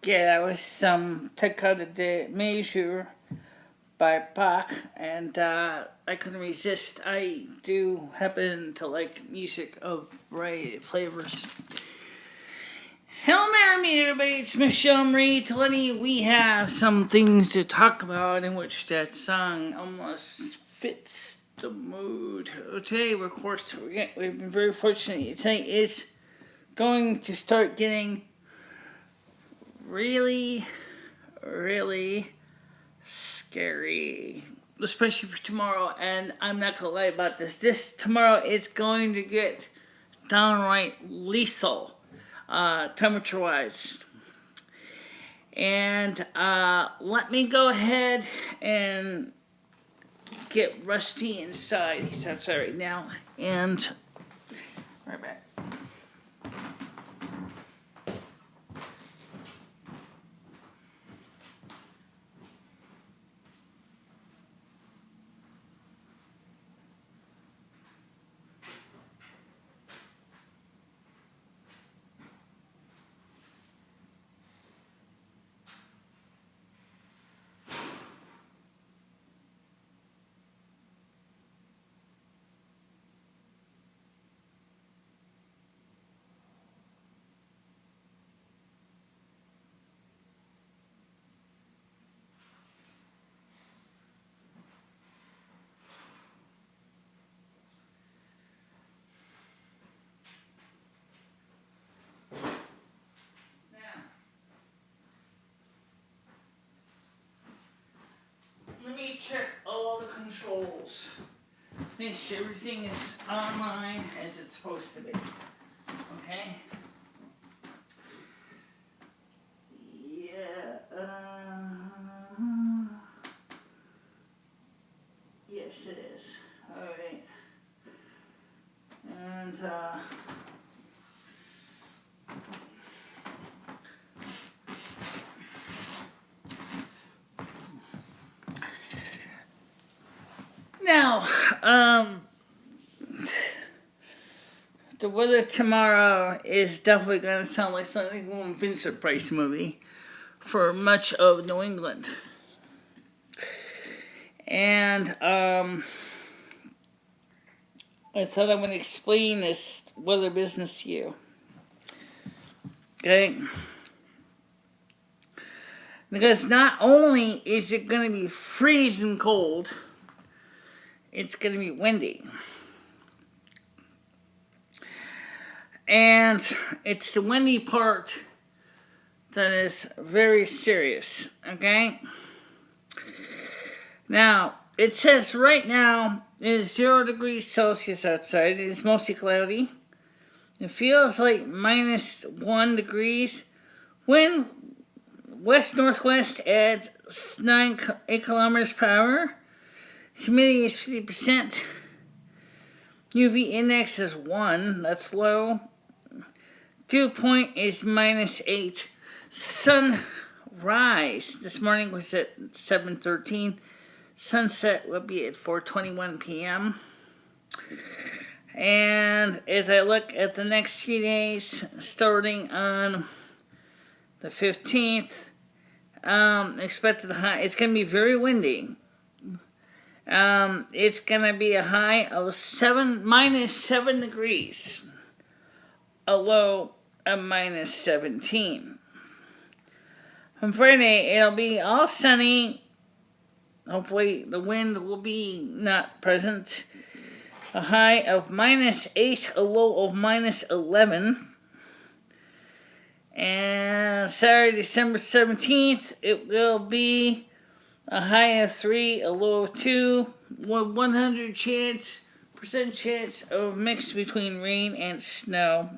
Yeah, that was some Takata de Measure by Bach, and I couldn't resist. I do happen to like music of variety of flavors. Hello, Mary, everybody. It's MicheleMarieDalene. We have some things to talk about in which that song almost fits the mood. Today, of course, we've been very fortunate. Today is going to start getting really, really scary, especially for tomorrow. And I'm not gonna lie about this. Tomorrow, it's going to get downright lethal, temperature-wise. And let me go ahead and get Rusty inside. He's outside right now, and right back. Let me check all the controls. Make sure everything is online as it's supposed to be. Okay? Yeah. Yes, it is. Alright. And, now, the weather tomorrow is definitely going to sound like something from a Vincent Price movie for much of New England. And I thought I'm going to explain this weather business to you. Okay? Because not only is it going to be freezing cold, it's going to be windy. And it's the windy part that is very serious, okay? Now, it says right now it is 0 degrees Celsius outside. It is mostly cloudy. It feels like -1 degrees. Wind west-northwest at 8 kilometers per hour. Humidity is 50%. UV index is 1. That's low. Dew point is -8. Sunrise this morning was at 7:13. Sunset will be at 4:21 p.m. And as I look at the next few days, starting on the 15th, expected high. It's going to be very windy. It's going to be a high of -7 degrees. A low of -17. On Friday, it'll be all sunny. Hopefully, the wind will be not present. A high of -8, a low of -11. And Saturday, December 17th, it will be a high of 3, a low of 2, 100% chance of mix between rain and snow.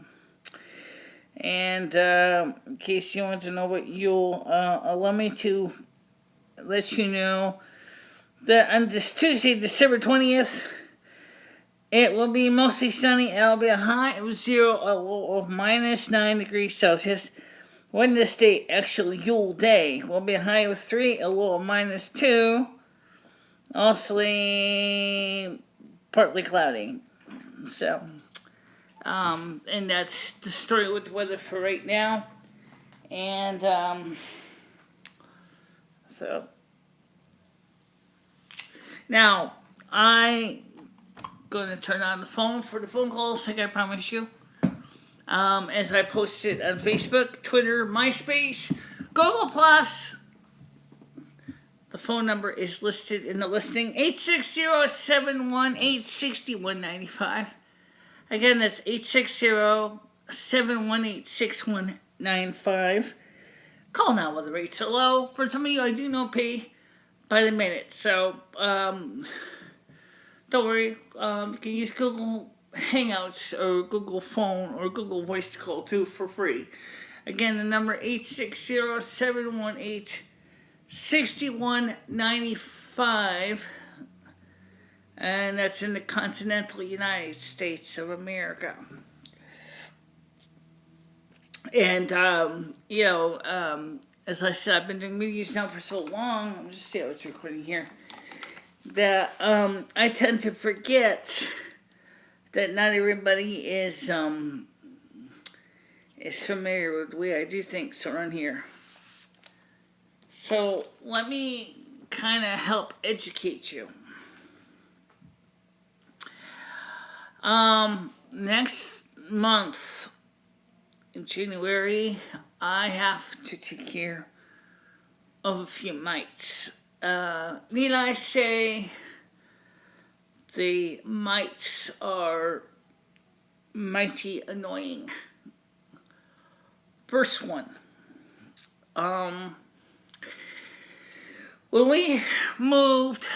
And in case you want to know what Yule, allow me to let you know that on this Tuesday, December 20th, it will be mostly sunny. It will be a high of 0, a low of -9 degrees Celsius. Wednesday, actual Yule Day, will be a high of 3, a low of -2. Also, partly cloudy. So, and that's the story with the weather for right now. And so now I going to turn on the phone for the phone calls like I promised you. As I posted on Facebook, Twitter, MySpace, Google Plus. The phone number is listed in the listing, 860-718-6195. Again, that's 860-718-6195. Call now while the rates are low. For some of you, I do know pay by the minute. So, don't worry. You can use Google Hangouts or Google Phone or Google Voice to call too for free. Again, the number 860-718-6195. And that's in the continental United States of America. And, as I said, I've been doing videos now for so long. Let me just see how it's recording here. That I tend to forget that not everybody is familiar with the way I do things around here. So let me kind of help educate you. Next month in January, I have to take care of a few mites. Need I say, the mites are mighty annoying. First one. When we moved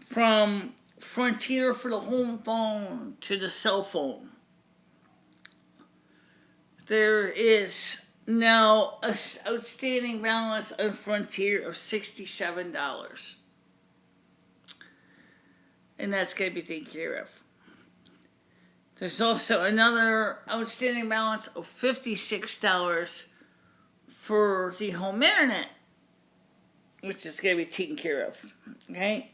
from Frontier for the home phone to the cell phone, there is now an outstanding balance on Frontier of $67. And that's going to be taken care of. There's also another outstanding balance of $56 for the home internet, which is going to be taken care of. Okay?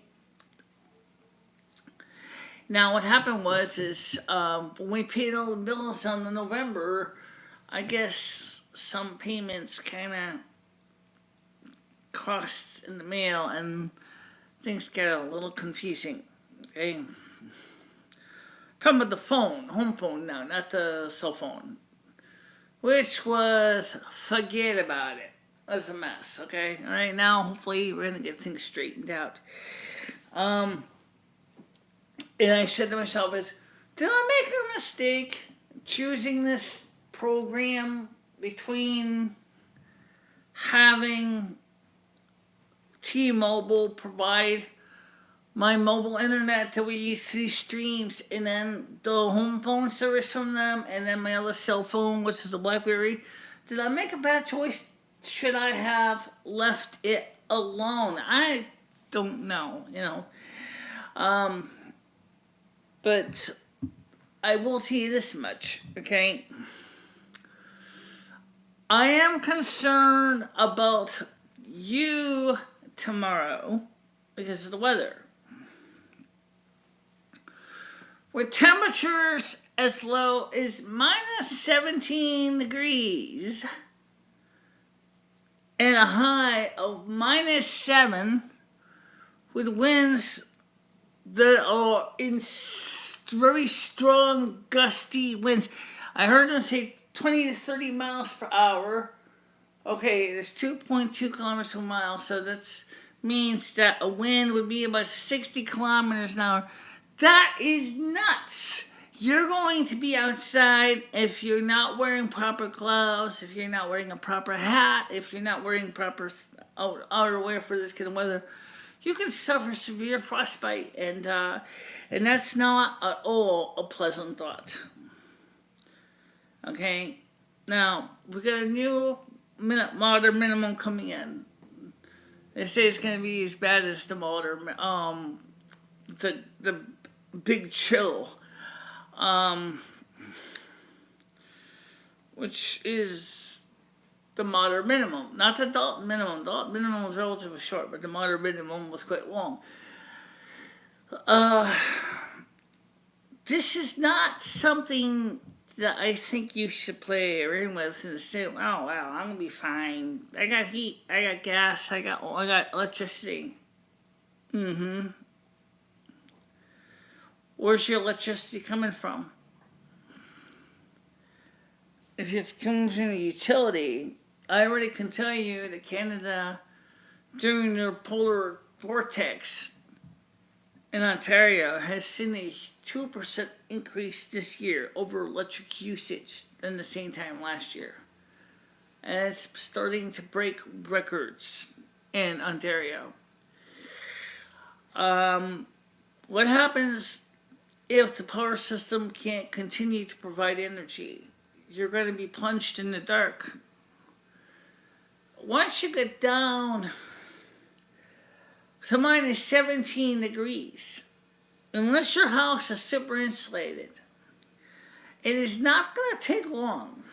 Now, what happened was when we paid all the bills on November, I guess some payments kind of crossed in the mail and things got a little confusing. Okay? Talking about the phone, home phone now, not the cell phone. Which was, forget about it. It was a mess, okay? All right, now hopefully we're going to get things straightened out. And I said to myself, did I make a mistake choosing this program between having T-Mobile provide my mobile internet that we use to see streams, and then the home phone service from them, and then my other cell phone, which is the BlackBerry? Did I make a bad choice? Should I have left it alone? I don't know, But I will tell you this much, okay? I am concerned about you tomorrow because of the weather. With temperatures as low as minus 17 degrees and a high of minus 7, with winds that are in very strong, gusty winds. I heard them say 20 to 30 miles per hour. Okay, it's 2.2 kilometers per mile, so that means that a wind would be about 60 kilometers an hour. That is nuts. You're going to be outside if you're not wearing proper gloves, if you're not wearing a proper hat, if you're not wearing proper outerwear for this kind of weather. You can suffer severe frostbite, and that's not at all a pleasant thought. Okay, now we got a new modern minimum coming in. They say it's going to be as bad as the modern, the big chill, which is the moderate minimum, not the adult minimum. The adult minimum was relatively short, but the moderate minimum was quite long. This is not something that I think you should play around with and say, "Oh wow, I'm gonna be fine. I got heat, I got gas, I got electricity." Mm-hmm. Where's your electricity coming from? If it's coming from the utility, I already can tell you that Canada, during their polar vortex in Ontario, has seen a 2% increase this year over electric usage than the same time last year. And it's starting to break records in Ontario. What happens if the power system can't continue to provide energy? You're going to be plunged in the dark. Once you get down to minus 17 degrees, unless your house is super insulated, it is not going to take long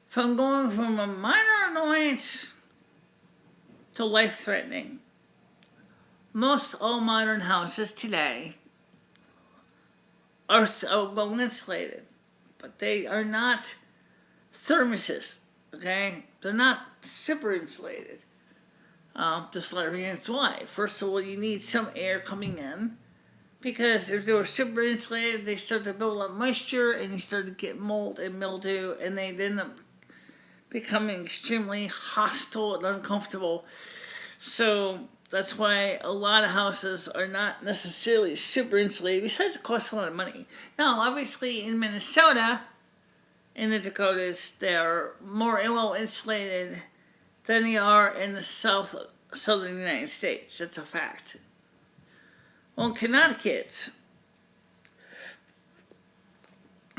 from going from a minor annoyance to life-threatening. Most all modern houses today are so well insulated, but they are not thermoses, okay? They're not super insulated. Just let me answer why. First of all, you need some air coming in, because if they were super insulated, they start to build up moisture, and you start to get mold and mildew, and they end up becoming extremely hostile and uncomfortable. So that's why a lot of houses are not necessarily super insulated, besides it costs a lot of money. Now, obviously, in Minnesota, in the Dakotas, they are more well insulated than they are in the southern United States. That's a fact. Well, in Connecticut,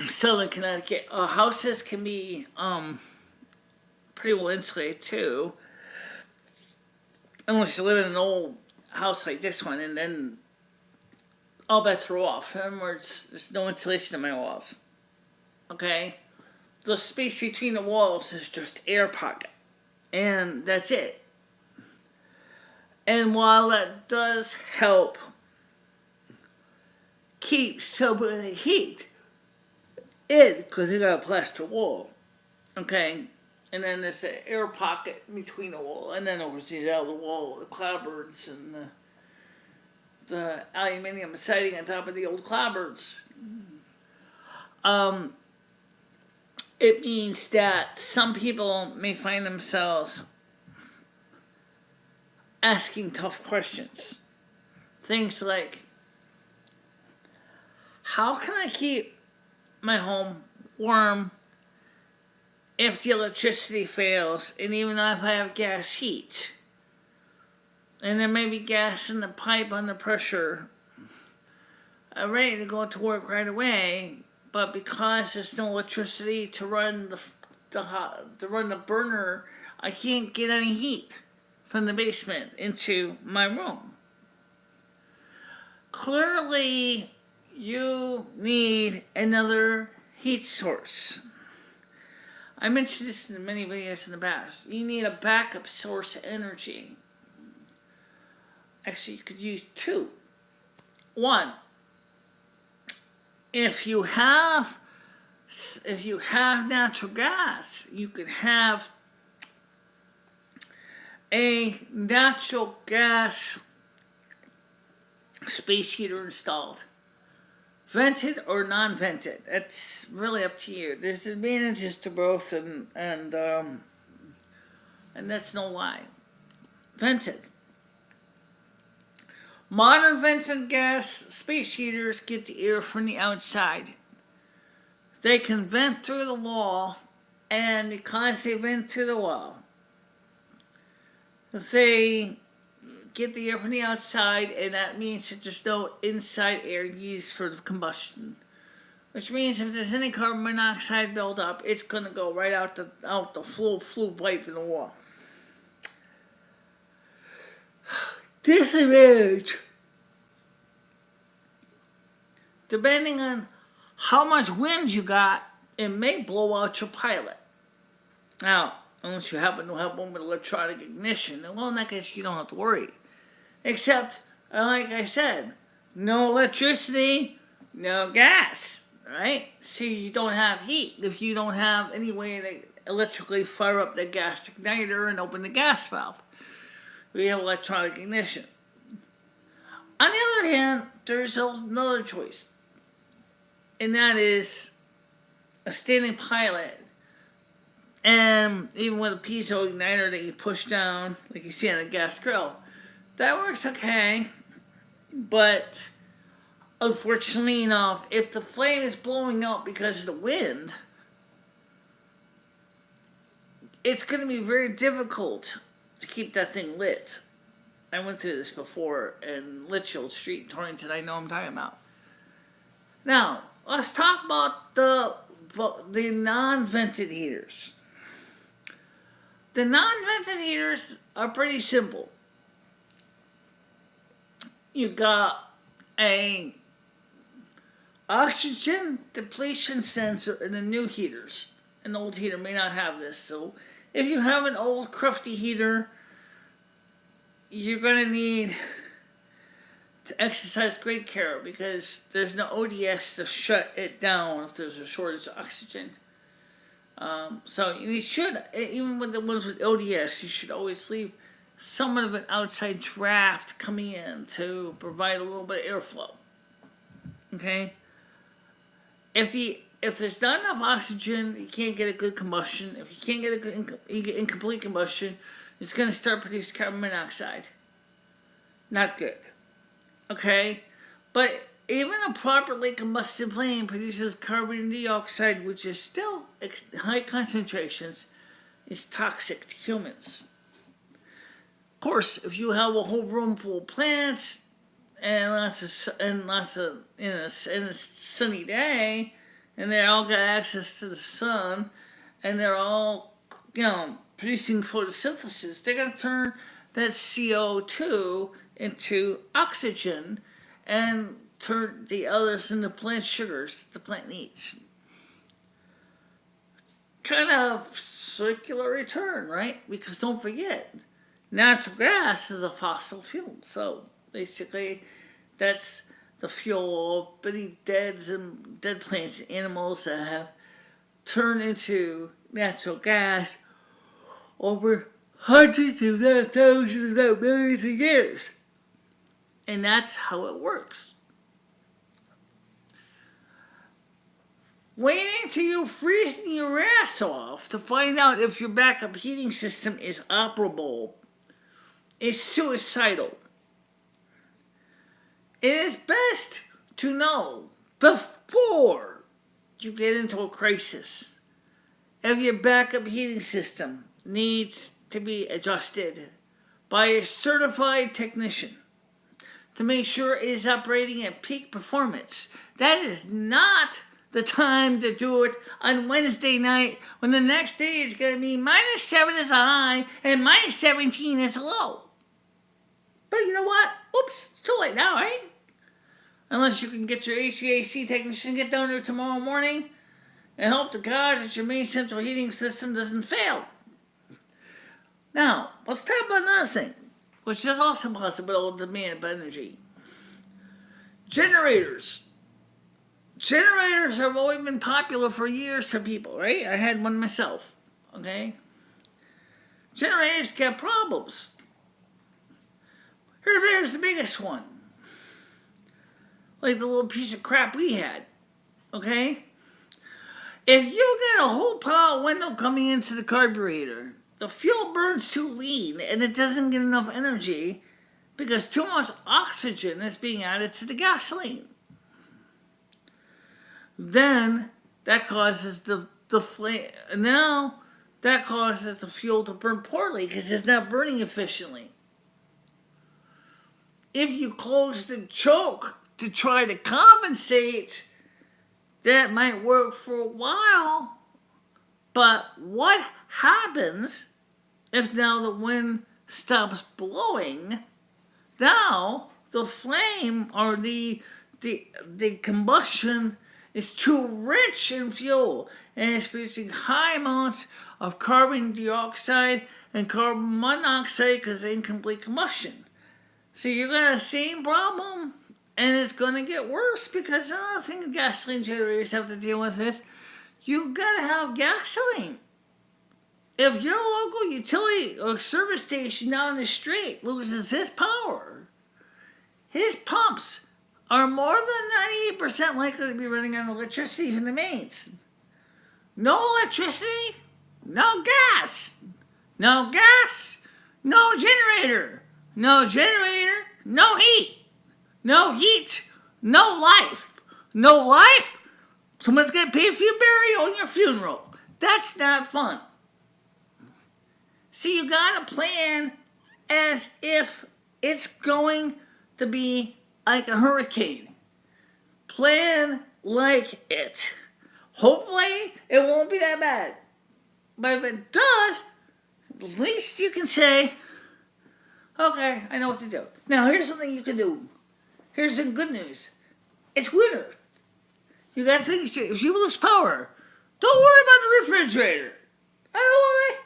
southern Connecticut, houses can be pretty well insulated too, unless you live in an old house like this one, and then all bets are off. In other words, there's no insulation in my walls. Okay? The space between the walls is just air pocket. And that's it. And while that does help keep some of the heat in, because you got a plaster wall, okay? And then there's an air pocket between the wall, and then overseas out of the wall, the clapboards and the aluminium siding on top of the old clapboards. It means that some people may find themselves asking tough questions. Things like, how can I keep my home warm if the electricity fails, and even if I have gas heat? And there may be gas in the pipe under pressure, ready to go to work right away, but because there's no electricity to run the burner, I can't get any heat from the basement into my room. Clearly, you need another heat source. I mentioned this in many videos in the past. You need a backup source of energy. Actually, you could use two. One, if you have natural gas, you could have a natural gas space heater installed. Vented or non-vented. It's really up to you. There's advantages to both, and that's no lie. Vented. Modern vented gas space heaters get the air from the outside. They can vent through the wall, and because they vent through the wall, they get the air from the outside, and that means that there's no inside air used for the combustion. Which means if there's any carbon monoxide buildup, it's going to go right out the flue pipe in the wall. Disadvantage. Depending on how much wind you got, it may blow out your pilot. Now, unless you happen to have one with electronic ignition, well, in that case, you don't have to worry. Except, like I said, no electricity, no gas. right? So you don't have heat if you don't have any way to electrically fire up the gas igniter and open the gas valve. We have electronic ignition. On the other hand, there's another choice, and that is a standing pilot. And even with a piezo igniter that you push down, like you see on a gas grill, that works okay. But unfortunately enough, if the flame is blowing out because of the wind, it's going to be very difficult to keep that thing lit. I went through this before in Litchfield Street in Torrington. I know what I'm talking about. Now, let's talk about the non-vented heaters. The non-vented heaters are pretty simple. You got a oxygen depletion sensor in the new heaters. An old heater may not have this, so if you have an old crufty heater, you're going to need to exercise great care because there's no ODS to shut it down if there's a shortage of oxygen. So you should, even with the ones with ODS, you should always leave somewhat of an outside draft coming in to provide a little bit of airflow. Okay? If there's not enough oxygen, you can't get a good combustion. If you can't get a good incomplete combustion, it's going to start producing carbon monoxide. Not good. Okay? But even a properly combusted flame produces carbon dioxide, which is still high concentrations, is toxic to humans. Of course, if you have a whole room full of plants and lots of in a sunny day, and they all got access to the sun, and they're all producing photosynthesis, they're going to turn that CO2 into oxygen and turn the others into plant sugars that the plant needs. Kind of circular return, right? Because don't forget, natural gas is a fossil fuel. So basically, that's the fuel of many dead plants and animals that have turned into natural gas over hundreds of thousands of millions of years. And that's how it works. Waiting till you're freezing your ass off to find out if your backup heating system is operable is suicidal. It is best to know before you get into a crisis if your backup heating system needs to be adjusted by a certified technician to make sure it is operating at peak performance. That is not the time to do it on Wednesday night when the next day is going to be -7 as a high and -17 as a low. But you know what? Oops, it's too late now, right? Unless you can get your HVAC technician to get down there tomorrow morning and hope to God that your main central heating system doesn't fail. Now, let's talk about another thing, which is also possible with demand of energy. Generators. Generators have always been popular for years for people, right? I had one myself, okay? Generators get problems. Here's the biggest one. Like the little piece of crap we had, okay? If you get a whole pile of window coming into the carburetor, the fuel burns too lean and it doesn't get enough energy because too much oxygen is being added to the gasoline. Then that causes the flame. Now that causes the fuel to burn poorly because it's not burning efficiently. If you close the choke to try to compensate, that might work for a while. But what happens if now the wind stops blowing? Now the flame or the combustion is too rich in fuel and it's producing high amounts of carbon dioxide and carbon monoxide because of incomplete combustion. So you're going to have the same problem And it's going to get worse because another thing gasoline generators have to deal with is you got to have gasoline. If your local utility or service station down the street loses his power, his pumps are more than 98% likely to be running on electricity from the mains. No electricity, no gas. No gas, no generator. No generator, no heat. No heat, no life. No life, someone's going to pay for your burial and your funeral. That's not fun. So you got to plan as if it's going to be like a hurricane. Plan like it. Hopefully, it won't be that bad. But if it does, at least you can say, okay, I know what to do. Now, here's something you can do. Here's some good news. It's winter. You got things to, if you lose power, don't worry about the refrigerator. I don't worry.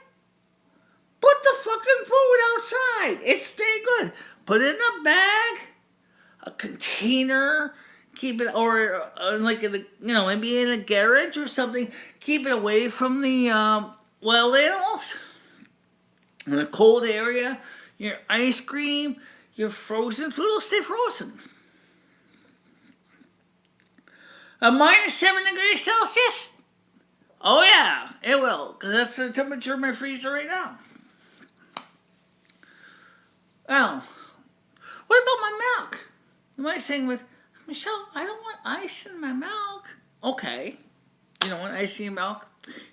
Put the fucking food outside. It stay good. Put it in a bag, a container, keep it, or like in a, maybe in a garage or something. Keep it away from the wild animals. In a cold area, your ice cream, your frozen food will stay frozen. A -7 degrees Celsius? Oh yeah, it will, because that's the temperature of my freezer right now. Well, what about my milk? You might be saying, Michelle, I don't want ice in my milk. Okay, you don't want ice in your milk?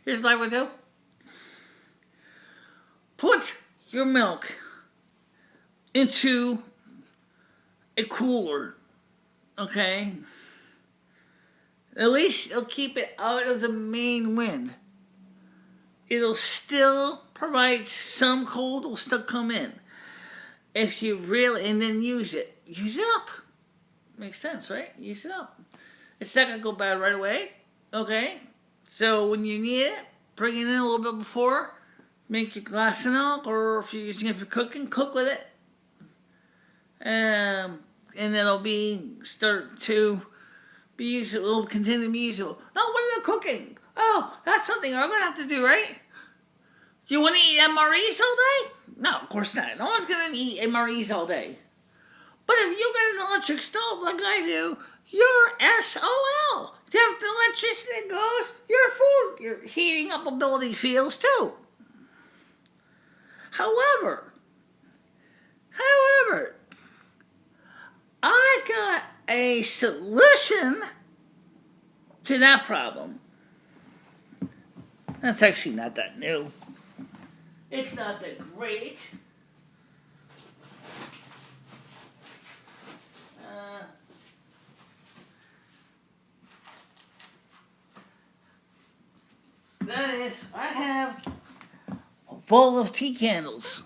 Here's what I would do. Put your milk into a cooler, okay? At least it'll keep it out of the main wind. It'll still provide some cold, will still come in. If you really, and then use it. Use it up. Makes sense, right? Use it up. It's not going to go bad right away, okay? So when you need it, bring it in a little bit before. Make your glass of milk, or if you're using it for cooking, cook with it. And it'll start to be usable, will continue to be usable. Oh, what about cooking? Oh, that's something I'm going to have to do, right? Do you want to eat MREs all day? No, of course not. No one's going to eat MREs all day. But if you got an electric stove like I do, you're SOL. If the electricity goes, your heating up ability fails too. However, I got a solution to that problem. That's actually not that new. It's not that great. That is, I have a bowl of tea candles.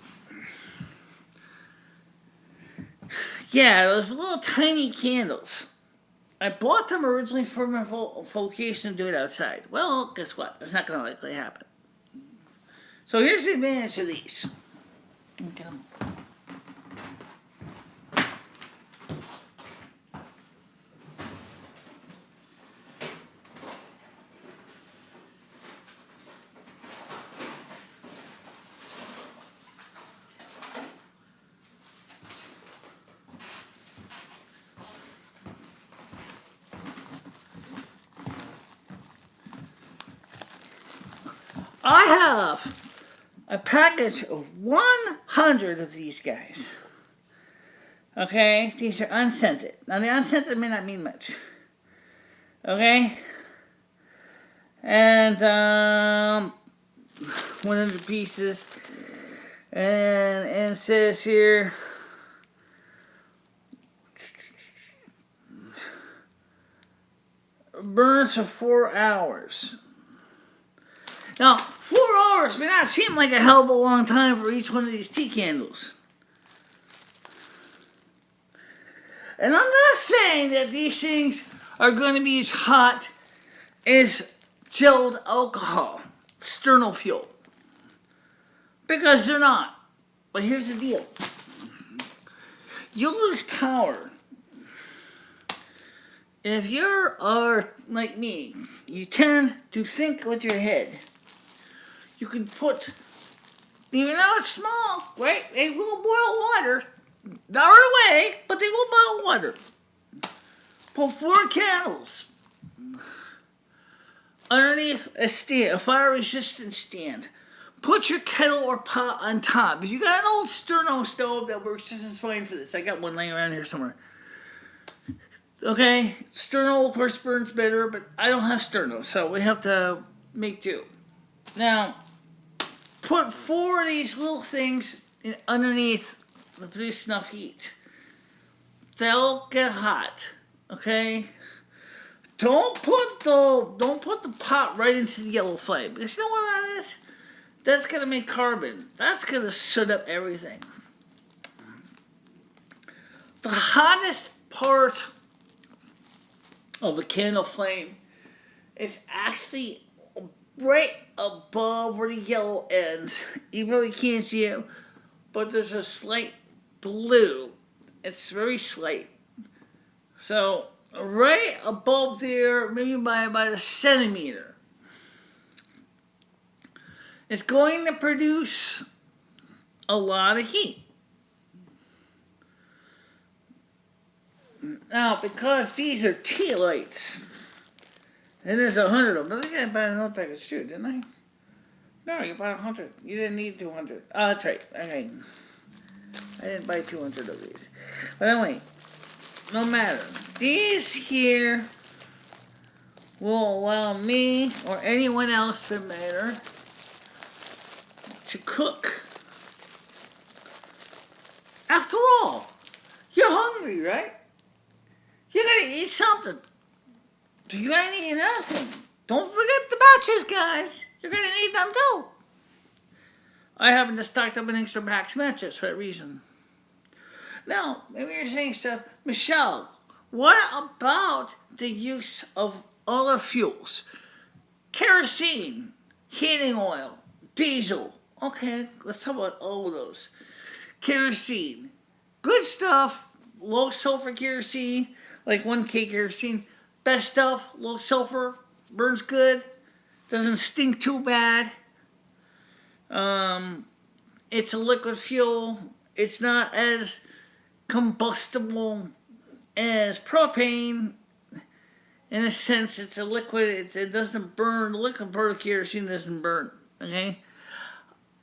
Yeah, those little tiny candles. I bought them originally for my vocation to do it outside. Well, guess what? That's not going to likely happen. So here's the advantage of these. Get them. I have a package of 100 of these guys. Okay? These are unscented. Now, the unscented may not mean much. Okay? And, 100 pieces. And it says here, burns for 4 hours. Now, 4 hours may not seem like a hell of a long time for each one of these tea candles. And I'm not saying that these things are going to be as hot as chilled alcohol, sternal fuel. Because they're not. But here's the deal. You lose power. if you are like me, you tend to think with your head. You can put, even though it's small, right? They will boil water. Not right away, but they will boil water. Put 4 candles underneath a stand, a fire-resistant stand. Put your kettle or pot on top. If you got an old sterno stove, that works just as fine for this. I got one laying around here somewhere. Okay, sterno of course burns better, but I don't have sterno, so we have to make do. Now, put 4 of these little things underneath to produce enough heat. They'll get hot. Okay. Don't put the pot right into the yellow flame. Because you know what that is? That's gonna make carbon. That's gonna soot up everything. The hottest part of a candle flame is actually right above where the yellow ends. Even though you can't see it, but there's a slight blue. It's very slight. So right above there, maybe by about a centimeter, it's going to produce a lot of heat. Now, because these are tea lights, and there's 100 of them. I think I bought another package too, didn't I? No, you bought 100. You didn't need 200. Oh, that's right. Okay. I didn't buy 200 of these. But anyway, no matter. These here will allow me, or anyone else for that matter, to cook. After all, you're hungry, right? You're gonna eat something. You're gonna eat nothing. Don't forget the matches, guys. You're gonna need them too. I happen to stocked up an extra max matches for that reason. Now, maybe you're saying stuff, Michelle, what about the use of other fuels? Kerosene, heating oil, diesel. Okay, let's talk about all of those. Kerosene, good stuff. Low sulfur kerosene, like 1K kerosene. Best stuff, low sulfur, burns good, doesn't stink too bad. It's a liquid fuel. It's not as combustible as propane. In a sense, it's a liquid. It doesn't burn. The liquid part of kerosene doesn't burn. Okay.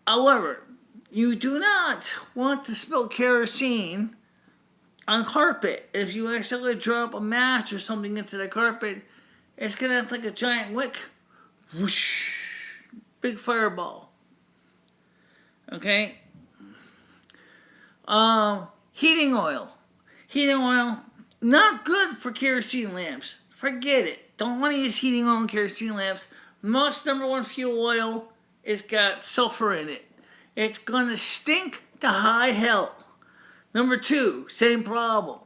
However, you do not want to spill kerosene on carpet. If you accidentally drop a match or something into the carpet, it's gonna act like a giant wick. Whoosh! Big fireball. Okay. Heating oil. Heating oil, not good for kerosene lamps. Forget it. Don't want to use heating oil and kerosene lamps. Most #1 fuel oil, it's got sulfur in it. It's gonna stink to high hell. #2, same problem.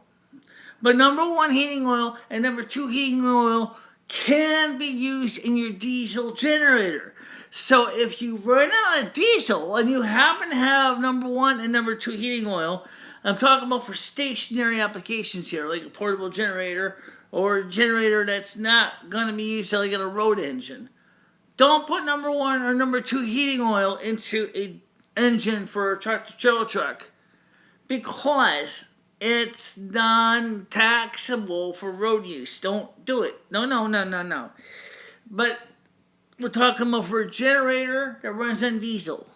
But #1 heating oil and #2 heating oil can be used in your diesel generator. So if you run out of diesel and you happen to have #1 and #2 heating oil, I'm talking about for stationary applications here, like a portable generator or a generator that's not going to be used like in a road engine. Don't put #1 or #2 heating oil into an engine for a tractor-trailer truck because it's non-taxable for road use. Don't do it. No. But we're talking about for a generator that runs on diesel.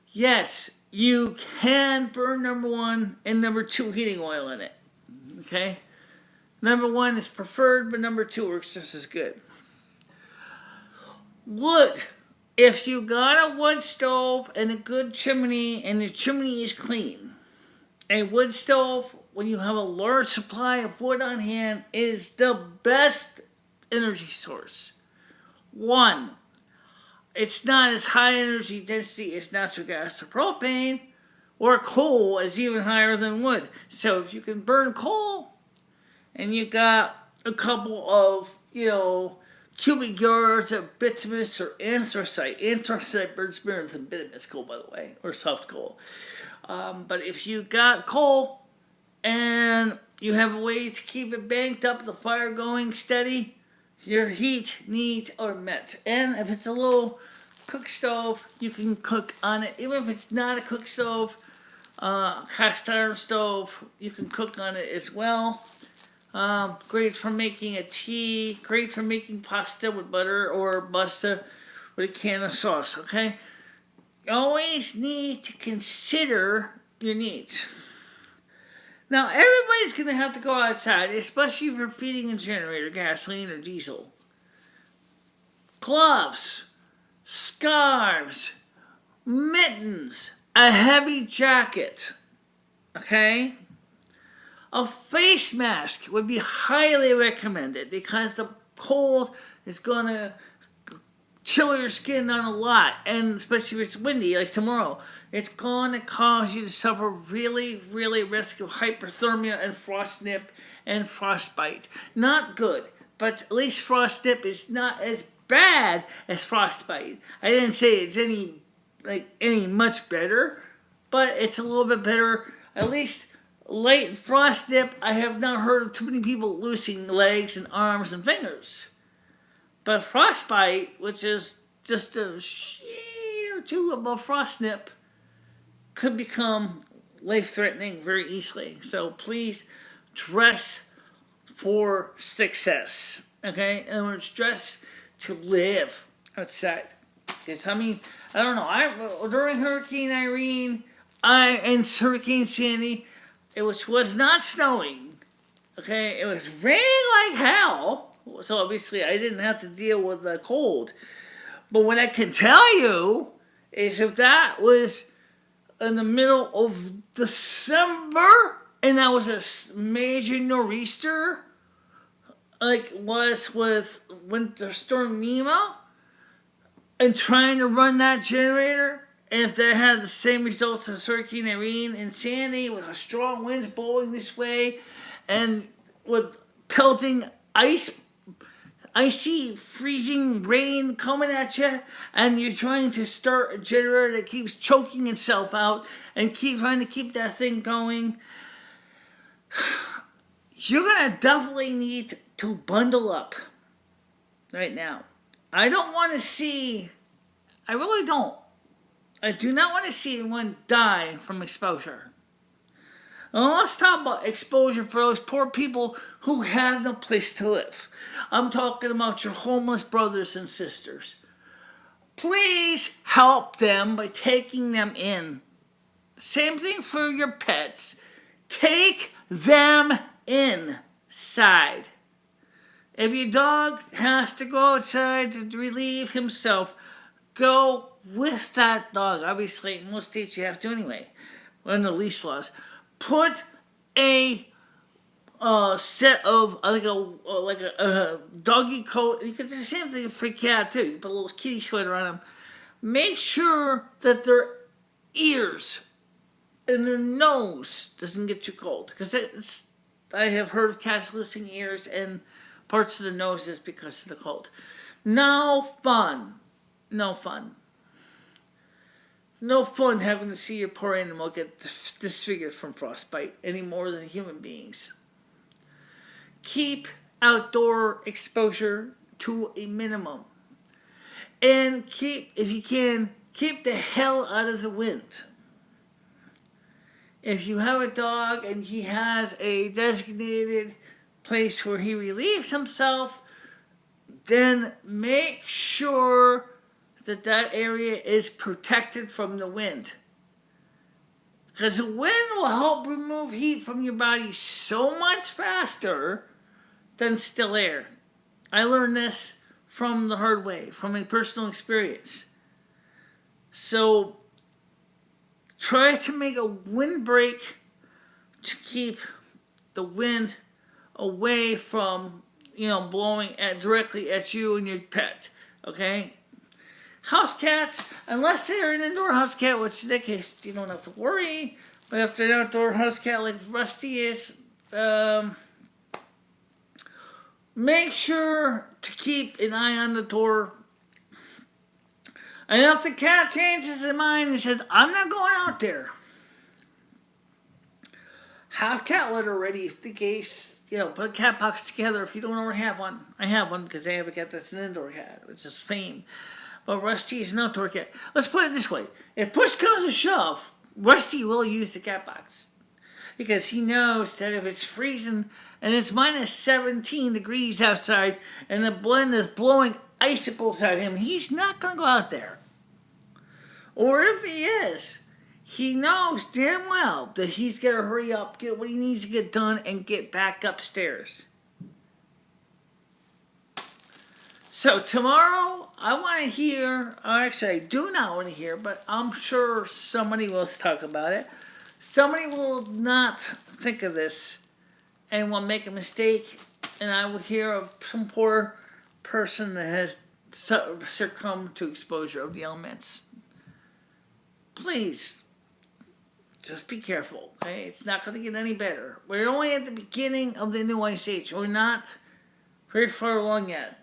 Yes, you can burn #1 and #2 heating oil in it. Okay? #1 is preferred, but #2 works just as good. Wood. If you got a wood stove and a good chimney and the chimney is clean, a wood stove, when you have a large supply of wood on hand, is the best energy source. 1, it's not as high energy density as natural gas or propane, or coal is even higher than wood. So if you can burn coal and you got a couple of, cubic yards of bituminous or anthracite. Anthracite burns better than bituminous coal, by the way, or soft coal. But if you got coal and you have a way to keep it banked up, the fire going steady, your heat needs are met. And if it's a little cook stove, you can cook on it. Even if it's not a cook stove, cast iron stove, you can cook on it as well. Great for making a tea, great for making pasta with butter or pasta with a can of sauce, okay? You always need to consider your needs. Now, everybody's going to have to go outside, especially if you're feeding a generator, gasoline, or diesel. Gloves, scarves, mittens, a heavy jacket, okay? A face mask would be highly recommended because the cold is going to chill your skin on a lot, and especially if it's windy like tomorrow, it's going to cause you to suffer really, really risk of hyperthermia and frost nip and frostbite. Not good, but at least frost nip is not as bad as frostbite. I didn't say it's any much better, but it's a little bit better. At least light frost nip, I have not heard of too many people losing legs and arms and fingers. But frostbite, which is just a shade or two above frost nip, could become life-threatening very easily. So please dress for success. Okay? In other words, dress to live outside. Because, I mean, I don't know. During Hurricane Irene and Hurricane Sandy, which was not snowing. Okay? It was raining like hell. So obviously I didn't have to deal with the cold. But what I can tell you is if that was in the middle of December and that was a major nor'easter, like was with Winter Storm Nemo, and trying to run that generator, and if they had the same results as Hurricane Irene and Sandy with strong winds blowing this way and with pelting icy, freezing rain coming at you, and you're trying to start a generator that keeps choking itself out and trying to keep that thing going, you're going to definitely need to bundle up right now. I don't want to see, I really don't. I do not want to see anyone die from exposure. Now let's talk about exposure for those poor people who have no place to live. I'm talking about your homeless brothers and sisters. Please help them by taking them in. Same thing for your pets. Take them inside. If your dog has to go outside to relieve himself, go with that dog. Obviously, in most states you have to anyway, under leash laws. Put a set of like a doggy coat. You can do the same thing for a cat too. You put a little kitty sweater on them. Make sure that their ears and their nose doesn't get too cold, because I have heard of cats losing ears and parts of the noses because of the cold. No fun. No fun. No fun having to see your poor animal get disfigured from frostbite any more than human beings. Keep outdoor exposure to a minimum. And if you can, keep the hell out of the wind. If you have a dog and he has a designated place where he relieves himself, then make sure that area is protected from the wind. Because the wind will help remove heat from your body so much faster than still air. I learned this from the hard way, from a personal experience. So try to make a windbreak to keep the wind away from, blowing directly at you and your pet. Okay? House cats, unless they're an indoor house cat, which in that case you don't have to worry. But if they're an outdoor house cat like Rusty is, make sure to keep an eye on the door. And if the cat changes his mind and says, I'm not going out there, have cat litter ready in case, put a cat box together if you don't already have one. I have one because I have a cat that's an indoor cat, which is fame. But Rusty is an outdoor cat. Let's put it this way. If push comes to shove, Rusty will use the cat box. Because he knows that if it's freezing and it's minus 17 degrees outside and the blend is blowing icicles at him, he's not going to go out there. Or if he is, he knows damn well that he's got to hurry up, get what he needs to get done, and get back upstairs. So tomorrow, I want to hear, actually I do not want to hear, but I'm sure somebody will talk about it. Somebody will not think of this and will make a mistake, and I will hear of some poor person that has succumbed to exposure of the elements. Please, just be careful, okay? It's not going to get any better. We're only at the beginning of the new ice age. We're not very far along yet.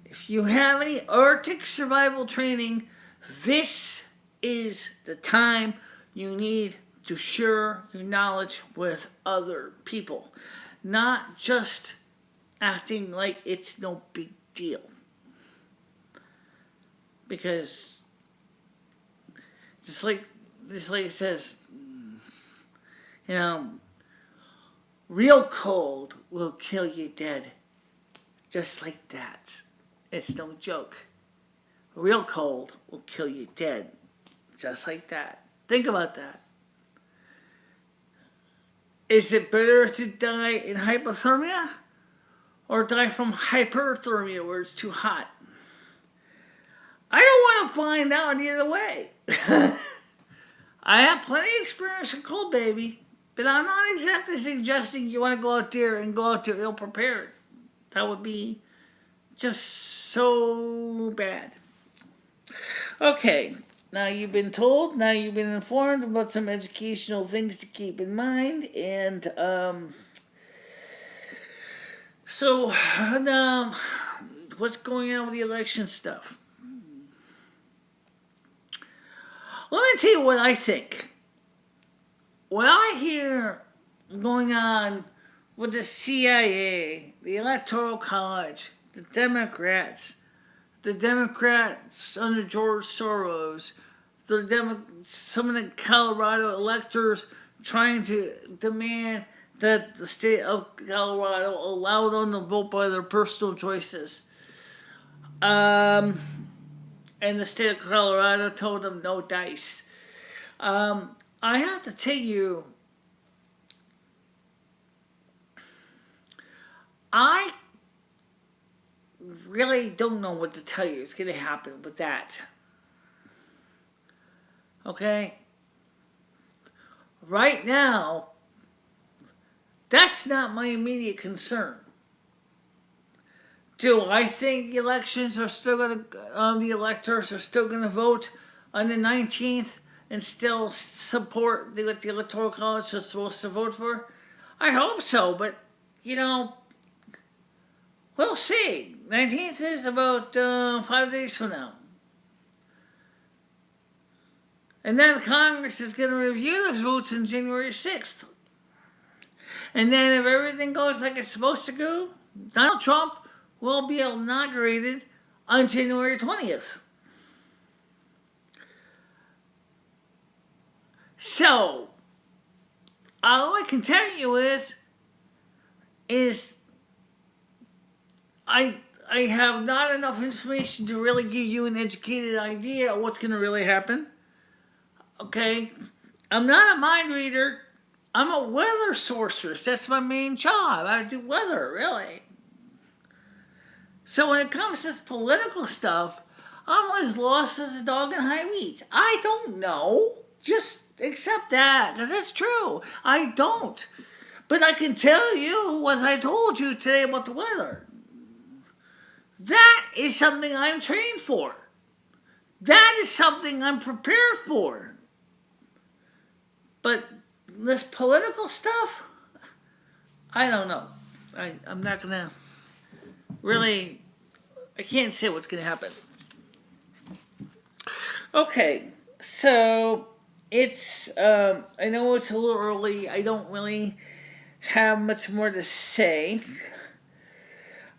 If you have any Arctic survival training, this is the time you need to share your knowledge with other people. Not just acting like it's no big deal. Because just like it says, real cold will kill you dead. Just like that. It's no joke. Real cold will kill you dead. Just like that. Think about that. Is it better to die in hypothermia or die from hyperthermia where it's too hot? I don't want to find out either way. I have plenty of experience with cold, baby, but I'm not exactly suggesting you want to go out there ill prepared. That would be just so bad. Okay, now you've been told, now you've been informed about some educational things to keep in mind, and so now what's going on with the election stuff? Let me tell you what I think. What I hear going on with the CIA, the Electoral College, the Democrats under George Soros, some of the Colorado electors trying to demand that the state of Colorado allow them to vote by their personal choices. And the state of Colorado told them no dice. I have to tell you, I really don't know what to tell you is going to happen with that. Okay? Right now, that's not my immediate concern. Do I think the electors are still going to vote on the 19th and still support what the Electoral College is supposed to vote for? I hope so, but, we'll see. 19th is about 5 days from now. And then Congress is going to review those votes on January 6th. And then if everything goes like it's supposed to go, Donald Trump will be inaugurated on January 20th. So, all I can tell you is I have not enough information to really give you an educated idea of what's going to really happen. Okay? I'm not a mind reader. I'm a weather sorceress. That's my main job. I do weather, really. So when it comes to political stuff, I'm as lost as a dog in high weeds. I don't know. Just accept that, because it's true. I don't. But I can tell you what I told you today about the weather. That is something I'm trained for. That is something I'm prepared for. But this political stuff, I don't know. I'm not going to really, I can't say what's going to happen. Okay, so it's, I know it's a little early. I don't really have much more to say.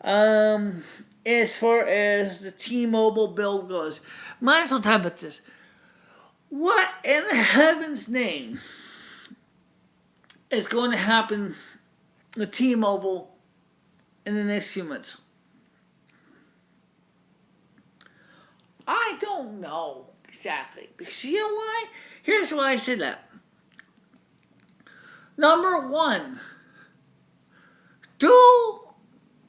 Um, as far as the T-Mobile bill goes, might as well talk about this. What in heaven's name is going to happen with T-Mobile in the next few months? I don't know exactly. Because you know why? Here's why I said that. Number one, do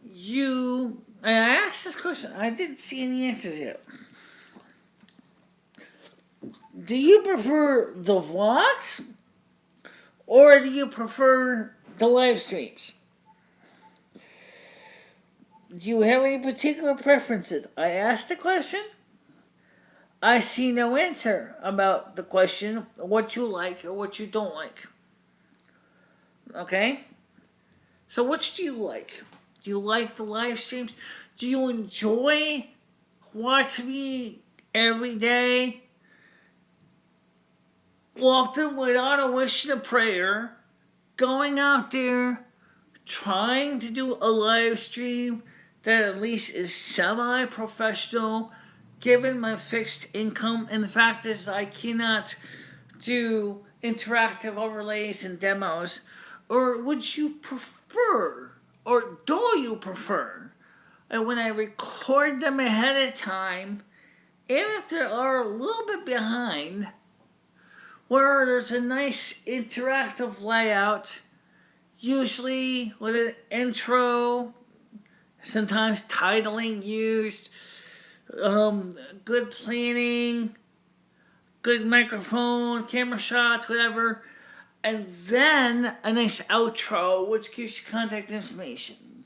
you, and I asked this question, I didn't see any answers yet. Do you prefer the vlogs or do you prefer the live streams? Do you have any particular preferences? I asked the question. I see no answer about the question, what you like or what you don't like. Okay? So which do you like? Do you like the live streams? Do you enjoy watching me every day? Often without a wish and a prayer, going out there, trying to do a live stream that at least is semi-professional, given my fixed income, and the fact is I cannot do interactive overlays and demos. Or would you prefer, or do you prefer, and when I record them ahead of time, even if they are a little bit behind, where there's a nice interactive layout, usually with an intro, sometimes titling used, good planning, good microphone, camera shots, whatever, and then a nice outro which gives you contact information.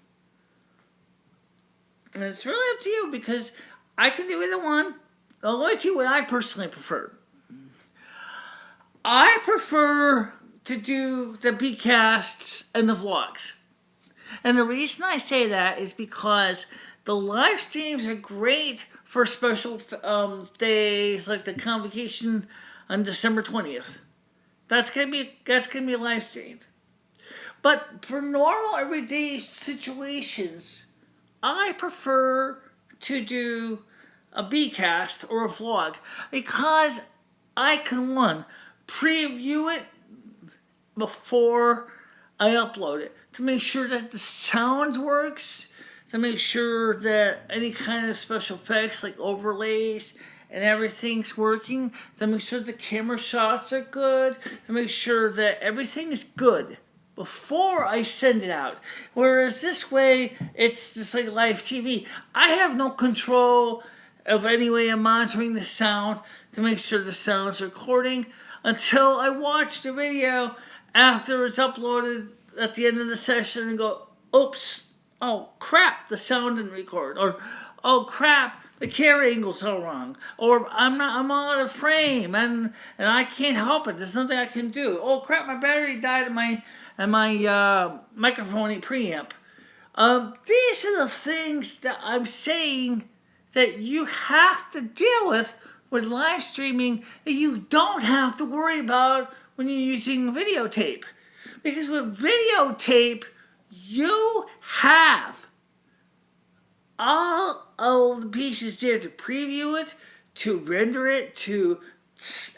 And it's really up to you because I can do either one. I'll let you what I personally prefer. I prefer to do the bcasts and the vlogs. And the reason I say that is because the live streams are great for special days like the convocation on December 20th. That's gonna be live streamed. But for normal everyday situations, I prefer to do a bcast or a vlog because I can preview it before I upload it to make sure that the sound works, to make sure that any kind of special effects like overlays and everything's working, to make sure the camera shots are good, to make sure that everything is good before I send it out. Whereas this way, it's just like live TV. I have no control of any way of monitoring the sound to make sure the sound's recording until I watch the video after it's uploaded at the end of the session and go, oops, oh crap, the sound didn't record, or oh crap, the camera angle's all wrong, or I'm out of frame and I can't help it. There's nothing I can do. Oh crap, my battery died in my microphone preamp. These are the things that I'm saying that you have to deal with live streaming that you don't have to worry about when you're using videotape. Because with videotape, you have all of the pieces there to preview it, to render it, to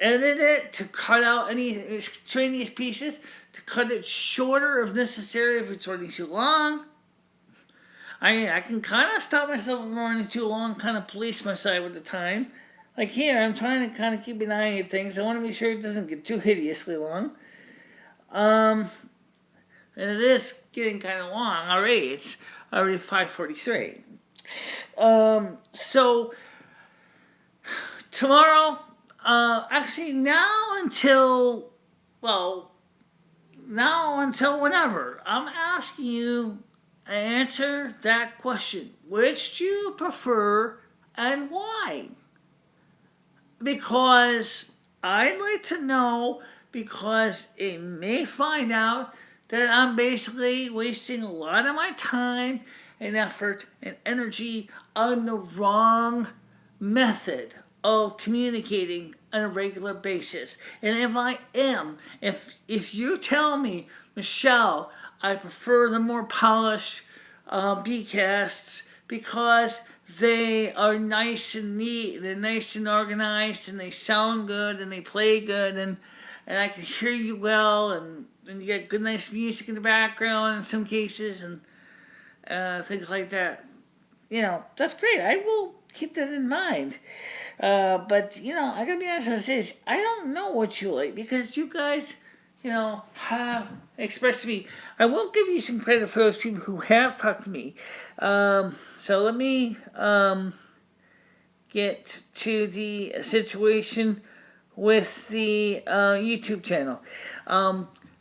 edit it, to cut out any extraneous pieces, to cut it shorter if necessary if it's running too long. I mean, I can kind of stop myself from running too long, kind of police myself with the time. Like here, I'm trying to kind of keep an eye on things. I want to make sure it doesn't get too hideously long. And it is getting kind of long already. It's already 5:43. So tomorrow, actually now until whenever, I'm asking you to answer that question. Which do you prefer and why? Because I'd like to know, because it may find out that I'm basically wasting a lot of my time and effort and energy on the wrong method of communicating on a regular basis. And if I am, if you tell me, Michelle, I prefer the more polished B-casts because they are nice and neat, they're nice and organized, and they sound good, and they play good, and I can hear you well, and you get good, nice music in the background in some cases, and things like that. That's great. I will keep that in mind. But, I gotta be honest with this. I don't know what you like because you guys, have expressed to me. I will give you some credit for those people who have talked to me. So let me get to the situation with the YouTube channel.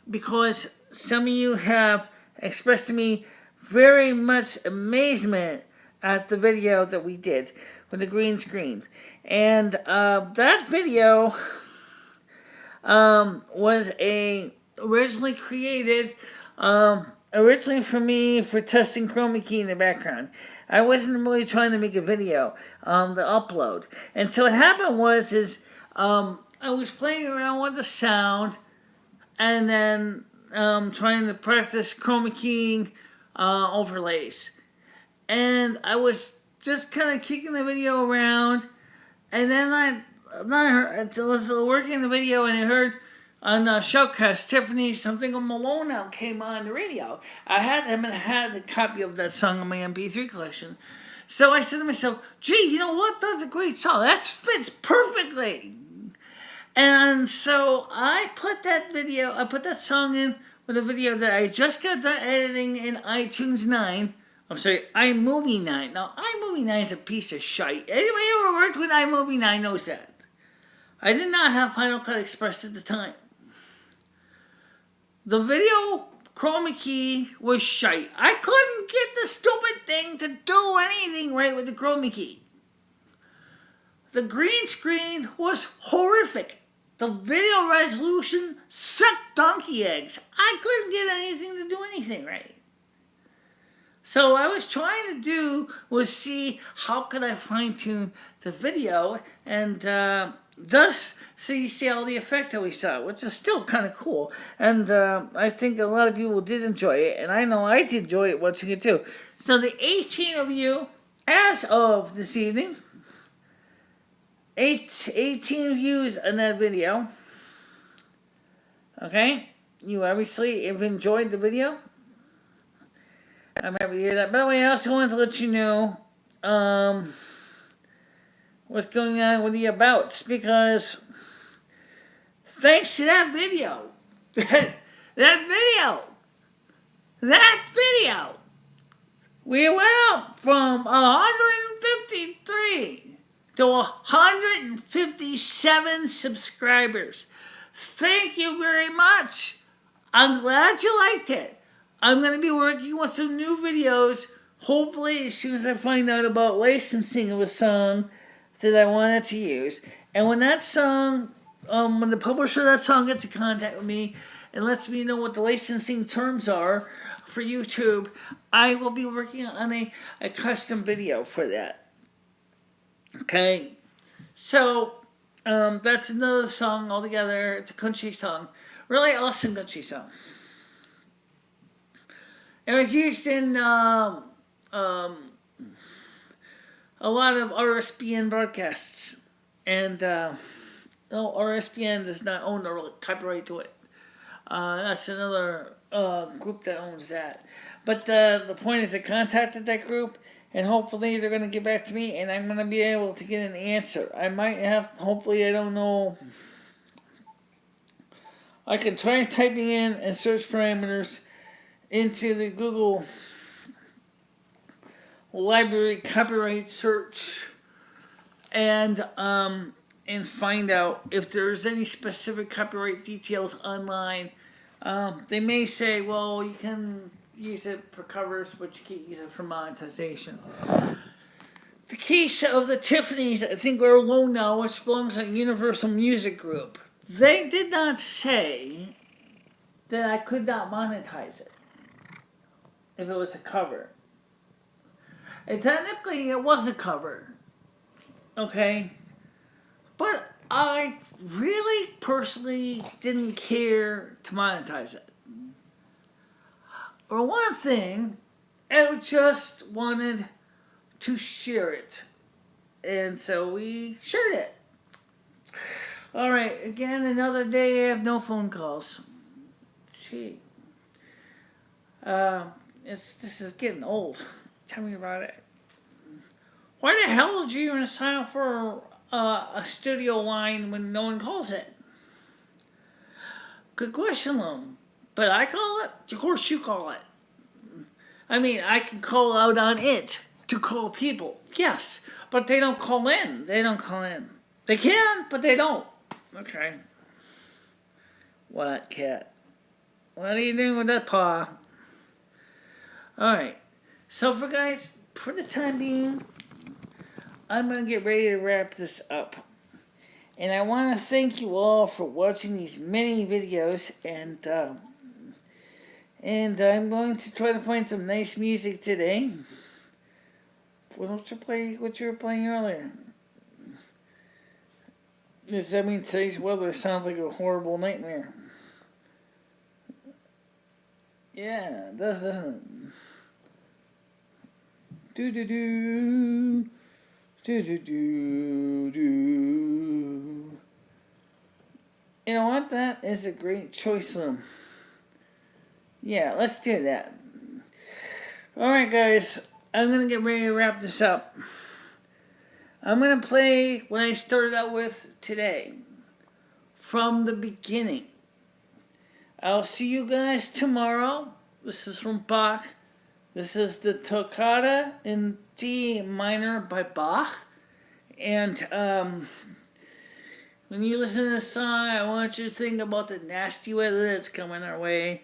Because some of you have expressed to me very much amazement at the video that we did with the green screen. And that video was originally created originally for me for testing chroma key in the background. I wasn't really trying to make a video to upload. And so what happened was I was playing around with the sound and then trying to practice chroma keying overlays. And I was just kind of kicking the video around, and then I was working the video, and I heard on Showcast Tiffany something on Malone out came on the radio. I had a copy of that song on my MP3 collection. So I said to myself, gee, you know what? That's a great song. That fits perfectly. And so I put that song in with a video that I just got done editing in iTunes 9. I'm sorry, iMovie 9. Now, iMovie 9 is a piece of shite. Anybody ever worked with iMovie 9 knows that. I did not have Final Cut Express at the time. The video chroma key was shite. I couldn't get the stupid thing to do anything right with the chroma key. The green screen was horrific. The video resolution sucked donkey eggs. I couldn't get anything to do anything right. So what I was trying to do was see how could I fine tune the video and thus so you see all the effect that we saw, which is still kind of cool. And I think a lot of people did enjoy it, and I know I did enjoy it watching it too. So the 18 of you, as of this evening, 18 views on that video. Okay, you obviously have enjoyed the video. I'm happy to hear that. By the way, I also wanted to let you know what's going on with the abouts, because thanks to that video, that video, we went up from 153 to 157 subscribers. Thank you very much. I'm glad you liked it. I'm going to be working with some new videos, hopefully as soon as I find out about licensing of a song that I wanted to use. And when that song, when the publisher of that song gets in contact with me and lets me know what the licensing terms are for YouTube, I will be working on a custom video for that. Okay? So, that's another song altogether. It's a country song. Really awesome country song. It was used in a lot of RSBN broadcasts, and no, RSBN does not own the copyright to it. That's another group that owns that. But the point is, I contacted that group, and hopefully they're going to get back to me, and I'm going to be able to get an answer. I might have, hopefully, I don't know. I can try typing in and search parameters into the Google library copyright search and find out if there's any specific copyright details online. They may say, well, you can use it for covers, but you can't use it for monetization. The case of the Tiffany's, I think we're alone now, which belongs to Universal Music Group. They did not say that I could not monetize it if it was a cover. And technically, it was a cover. Okay? But I really personally didn't care to monetize it. For one thing, I just wanted to share it. And so we shared it. Alright, again, another day I have no phone calls. Gee. This is getting old. Tell me about it. Why the hell did you even sign up for a studio line when no one calls it? Good question, Lum. But I call it? Of course you call it. I mean, I can call out on it to call people. Yes, but they don't call in. They don't call in. They can, but they don't. Okay. What, cat? What are you doing with that paw? Alright. So for the time being, I'm going to get ready to wrap this up. And I want to thank you all for watching these many videos. And I'm going to try to find some nice music today. Why don't you play what you were playing earlier? Does that mean today's weather sounds like a horrible nightmare? Yeah, it does, doesn't it? Do-do-do. Do-do-do-do. You know what? That is a great choice, Lum. Yeah, let's do that. Alright, guys. I'm going to get ready to wrap this up. I'm going to play what I started out with today. From the beginning. I'll see you guys tomorrow. This is from Bach. This is the Toccata in D minor by Bach. And when you listen to this song, I want you to think about the nasty weather that's coming our way.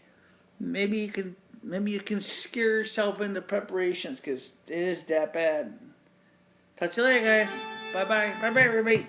Maybe you can scare yourself into preparations, because it is that bad. Talk to you later, guys. Bye-bye. Bye-bye, everybody.